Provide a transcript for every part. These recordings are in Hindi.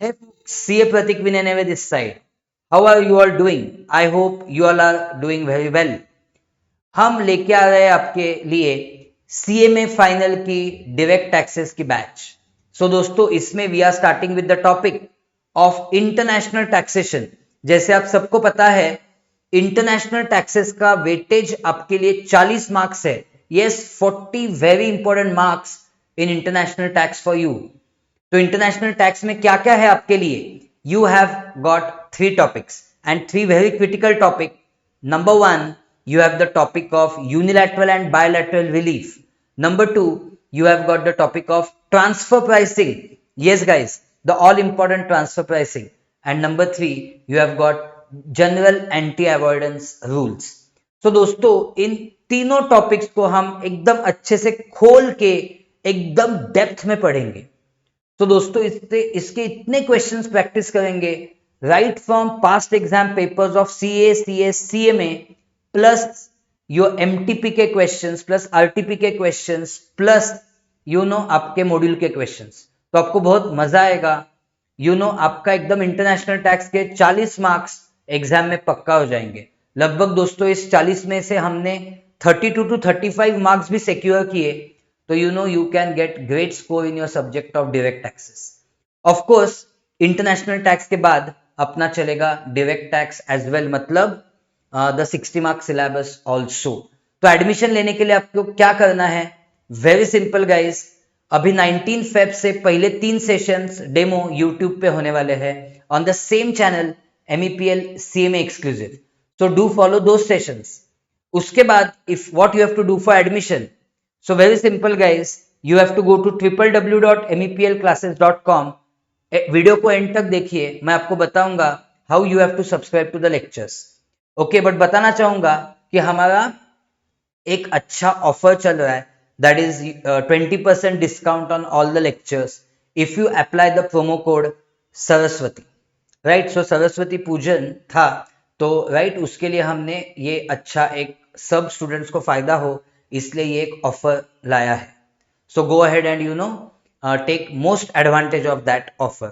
Hey folks, CA Pratik Vinay this side. How are you all doing? I hope you all are doing very well. हम लेके आ रहे हैं आपके लिए सीए में फाइनल की डायरेक्ट टैक्सेस की बैच। सो दोस्तों, इसमें we are starting with the topic of international taxation. जैसे आप सबको पता है, इंटरनेशनल टैक्सेस का वेटेज आपके लिए 40 मार्क्स है। Yes, 40 very important marks in international tax for you. तो इंटरनेशनल टैक्स में क्या क्या है आपके लिए? You have got 3 topics and 3 very critical topic. Number one, you have the topic of unilateral and bilateral relief. Number two, you have got the topic of transfer pricing. Yes, guys, the all important transfer pricing. And number three, you have got general anti-avoidance rules. So दोस्तों, इन तीनों टॉपिक्स को हम एकदम अच्छे से खोल के एकदम डेप्थ में पढ़ेंगे। तो दोस्तों, इसके इतने क्वेश्चंस प्रैक्टिस करेंगे right from past exam papers of CA, CS, CMA, plus your MTP के क्वेश्चंस, प्लस आरटीपी के क्वेश्चंस, प्लस आपके मॉड्यूल के क्वेश्चंस। तो आपको बहुत मजा आएगा। आपका एकदम इंटरनेशनल टैक्स के 40 मार्क्स एग्जाम में पक्का हो जाएंगे। लगभग दोस्तों इस 40 में से हमने 32 to 35 मार्क्स भी सिक्योर किए। तो you can get great score in your subject of direct taxes. Of course, international tax के बाद अपना चलेगा डायरेक्ट टैक्स एज वेल, मतलब द 60 मार्क्स सिलेबस ऑल्सो। तो एडमिशन लेने के लिए आपको क्या करना है? Very simple guys. अभी 19 फेब से पहले 3 सेशंस डेमो यूट्यूब पे होने वाले हैं on the same channel MEPL CMA exclusive. So do follow those sessions. उसके बाद if what you have to do for admission, so very simple guys, you have to go to www.meplclasses.com. Video को एंड तक देखिए, मैं आपको बताऊंगा how you have to subscribe to the lectures. Okay, but बताना चाहूंगा कि हमारा एक अच्छा ऑफर चल रहा है, that is 20% discount on all the lectures if you apply the promo code Saraswati. Right, so Saraswati पूजन था, तो राइट उसके लिए हमने ये अच्छा एक सब स्टूडेंट्स को फायदा हो, इसलिए ये एक ऑफर लाया है। So go ahead and take most advantage of that offer.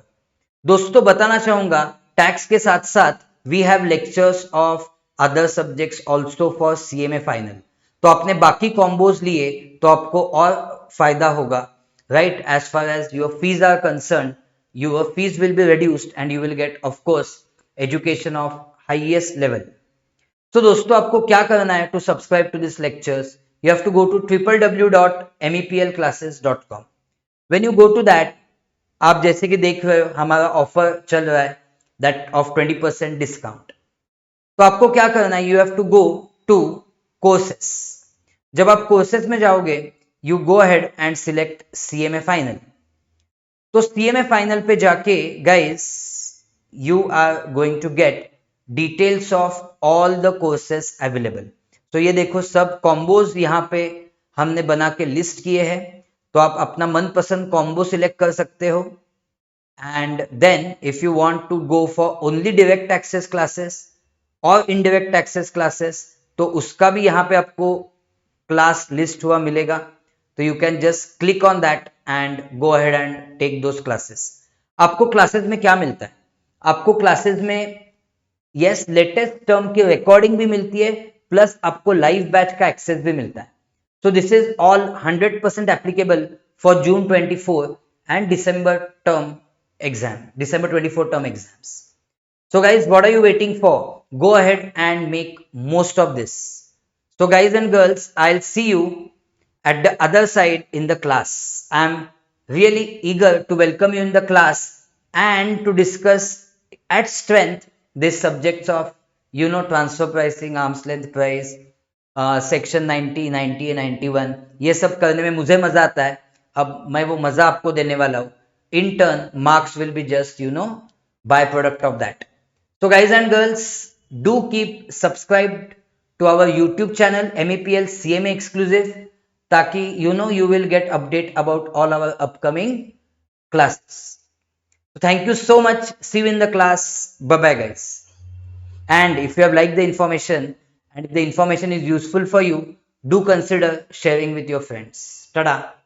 दोस्तों, बताना चाहूंगा टैक्स के साथ साथ we have lectures of other subjects also for CMA final. तो आपने बाकी कॉम्बोज लिए तो आपको और फायदा होगा। Right, as far as your fees are concern, your fees will be reduced and you will get of course education of highest level. So दोस्तों, आपको क्या करना है to subscribe to these lectures? You have to go to www.meplclasses.com. When you go to that, आप जैसे कि देख रहे हो हमारा ऑफर चल रहा है that of 20% डिस्काउंट। तो आपको क्या करना है? You have to go to courses. जब आप कोर्सेस में जाओगे, you go ahead and select CMA final. तो CMA फाइनल पे जाके guys you are going to get details of all the courses available. तो ये देखो, सब कॉम्बोज यहाँ पे हमने बना के लिस्ट किए हैं। तो आप अपना मनपसंद कॉम्बो सिलेक्ट कर सकते हो। And then if you want to go for only direct access classes और इनडायरेक्ट एक्सेस क्लासेस, तो उसका भी यहाँ पे आपको क्लास लिस्ट हुआ मिलेगा। तो you can just click on that and go ahead and take those classes. आपको क्लासेस में क्या मिलता है? आपको क्लासेस में यस लेटेस्ट टर्म की रिकॉर्डिंग भी मिलती है, प्लस आपको लाइव बैच का एक्सेस भी मिलता है। So this is all 100% applicable for June 24 and December term exam, December 24 term exams. So guys, what are you waiting for? Go ahead and make most of this. So guys and girls, I'll see you at the other side in the class. I'm really eager to welcome you in the class and to discuss at strength these subjects of transfer pricing, arm's length price, section 90, 90 91। ये सब करने में मुझे मजा आता है। अब मैं वो मजा आपको देने वाला हूँ। In turn, marks will be just byproduct of that. So guys and girls, do keep subscribed to our YouTube channel MEPL CMA exclusive, ताकि you will get update about all our upcoming classes. So thank you so much. See you in the class. Bye bye guys. And if you have liked the information and if the information is useful for you, do consider sharing with your friends. Tada.